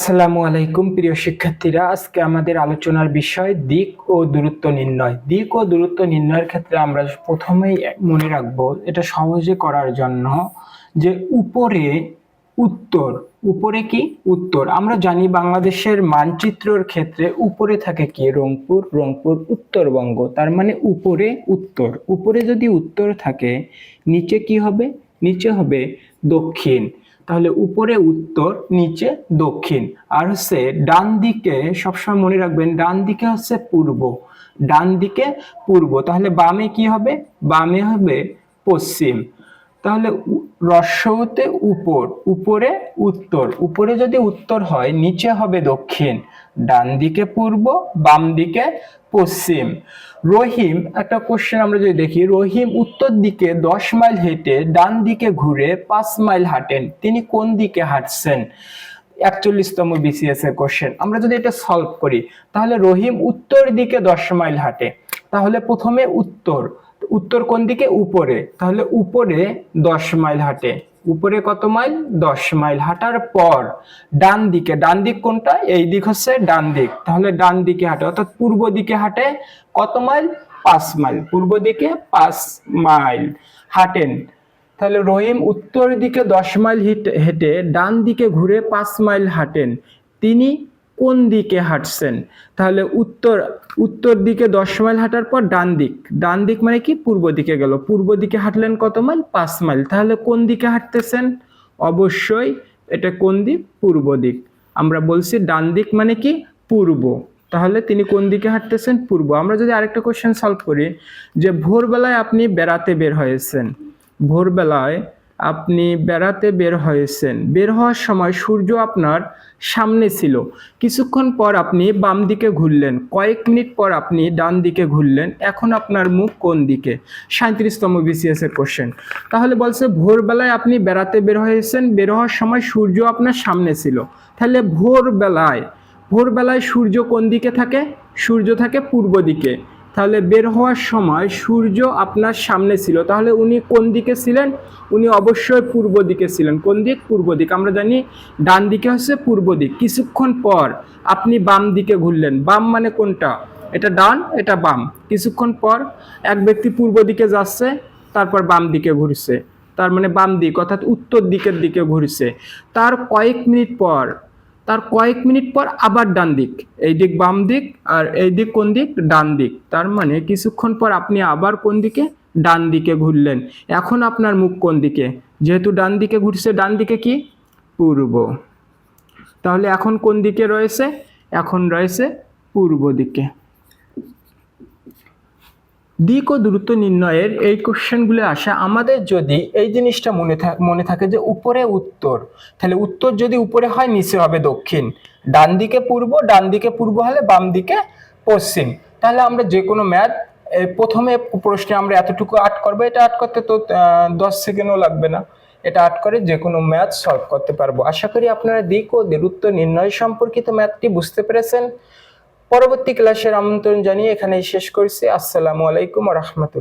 আসসালামু আলাইকুম প্রিয় শিক্ষার্থীরা, আজকে আমাদের আলোচনার বিষয় দিক ও দূরত্ব নির্ণয়। দিক ও দূরত্ব নির্ণয়ের ক্ষেত্রে আমরা প্রথমেই মনে রাখবো, এটা সহজে করার জন্য, যে উপরে উত্তর, উপরে কি উত্তর। আমরা জানি বাংলাদেশের মানচিত্রের ক্ষেত্রে উপরে থাকে কি রংপুর, রংপুর উত্তরবঙ্গ, তার মানে উপরে উত্তর। উপরে যদি উত্তর থাকে, নিচে কি হবে? নিচে হবে দক্ষিণ। তাহলে উপরে উত্তর, নিচে দক্ষিণ। আর হচ্ছে ডান দিকে, সবসময় মনে রাখবেন ডান দিকে হচ্ছে পূর্ব, ডান দিকে পূর্ব। তাহলে বামে কি হবে? বামে হবে পশ্চিম। তাহলে রস্যতে উপর, উপরে উত্তর, উপরে যদি উত্তর হয় নিচে হবে দক্ষিণ, ডান দিকে পূর্ব, বাম দিকে পশ্চিম। রহিম, একটা কোশ্চেন আমরা যদি দেখি, রহিম উত্তর দিকে 10 মাইল হেঁটে ডান দিকে ঘুরে 5 মাইল হাঁটেন, তিনি কোন দিকে হাঁটছেন? 41তম বিসিএস এর কোশ্চেন। আমরা যদি এটা সলভ করি, তাহলে রহিম উত্তর দিকে 10 মাইল হাঁটে। তাহলে প্রথমে উত্তর, উত্তর কোন দিকে? উপরে। তাহলে উপরে 10 মাইল হাঁটে। উপরে কত মাইল? 10 মাইল। হাঁটার পর ডান দিকে, ডান দিক কোনটা? এই দিক হচ্ছে ডান দিক। তাহলে ডান দিকে হাঁটে, অর্থাৎ পূর্ব দিকে হাঁটে। কত মাইল? 5 মাইল। পূর্ব দিকে 5 মাইল হাঁটেন। তাহলে রহিম উত্তর দিকে 10 মাইল হেঁটে ডান দিকে ঘুরে 5 মাইল হাঁটেন, তিনি কোন দিকে হাঁটছেন? তাহলে উত্তর, উত্তর দিকে 10 মাইল হাঁটার পর ডান দিক, ডান দিক মানে কি? পূর্ব দিকে গেল। পূর্ব দিকে হাঁটলেন কত মাইল? 5 মাইল। তাহলে কোন দিকে হাঁটতেছেন? অবশ্যই এটা কোন দিক? পূর্ব দিক। আমরা বলছি ডান দিক মানে কি? পূর্ব। তাহলে তিনি কোন দিকে হাঁটতেছেন? পূর্ব। আমরা যদি আরেকটা কোশ্চেন সলভ করি, যে ভোরবেলায় আপনি বেড়াতে বের হয়েছেন, ভোরবেলায় আপনি বেড়াতে বের হয়েছেন, বের হওয়ার সময় সূর্য আপনার সামনে ছিল, কিছুক্ষণ পর আপনি বাম দিকে ঘুরলেন, কয়েক মিনিট পর আপনি ডান দিকে ঘুরলেন, এখন আপনার মুখ কোন দিকে? 37তম বিসিএস এর কোশ্চেন। তাহলে বলছে ভোরবেলায় আপনি বেড়াতে বের হয়েছেন, বের হওয়ার সময় সূর্য আপনার সামনে ছিল। তাহলে ভোরবেলায়, ভোরবেলায় সূর্য কোন দিকে থাকে? সূর্য থাকে পূর্ব দিকে। তাহলে বের হওয়ার সময় সূর্য আপনার সামনে ছিল, তাহলে উনি কোন দিকে ছিলেন? উনি অবশ্যই পূর্ব দিকে ছিলেন। কোন দিক? পূর্ব দিক। আমরা জানি ডান দিকে হচ্ছে পূর্ব দিক। কিছুক্ষণ পর আপনি বাম দিকে ঘুরলেন, বাম মানে কোনটা? এটা ডান, এটা বাম। কিছুক্ষণ পর এক ব্যক্তি পূর্ব দিকে যাচ্ছে, তারপর বাম দিকে ঘুরছে, তার মানে বাম দিক, অর্থাৎ উত্তর দিকের দিকে ঘুরছে। তার কয়েক মিনিট পর, তার কয়েক মিনিট পর আবার ডান দিক, এই দিক বাম দিক, আর এই দিক কোন দিক? ডান দিক। তার মানে কিছুক্ষণ পর আপনি আবার কোন দিকে? ডান দিকে ঘুরলেন। এখন আপনার মুখ কোন দিকে? যেহেতু ডান দিকে ঘুরছে, ডান দিকে কি? পূর্ব। তাহলে এখন কোন দিকে রয়েছে? এখন রয়েছে পূর্ব দিকে। দিক ও দূরত্ব নির্ণয়ের এই কোশ্চেনগুলো আসে আমাদের যদি এই জিনিসটা মনে থাকে যে উপরে উত্তর, তাহলে উত্তর যদি উপরে হয় নিচে হবে দক্ষিণ, ডান দিকে পূর্ব, ডান দিকে পূর্ব হলে বাম দিকে পশ্চিম। তাহলে আমরা যে কোনো ম্যাথ, প্রথমে প্রশ্নে আমরা এতটুকু আট করবো, এটা আট করতে তো 10 সেকেন্ডও লাগবে না। এটা আট করে যে কোনো ম্যাথ সলভ করতে পারবো। আশা করি আপনারা দিক ও দূরত্ব নির্ণয় সম্পর্কিত ম্যাথটি বুঝতে পেরেছেন। পরবর্তী ক্লাসের আমন্ত্রণ জানিয়ে এখানেই শেষ করছি। আসসালামু আলাইকুম ওয়া রাহমাতুল্লাহ।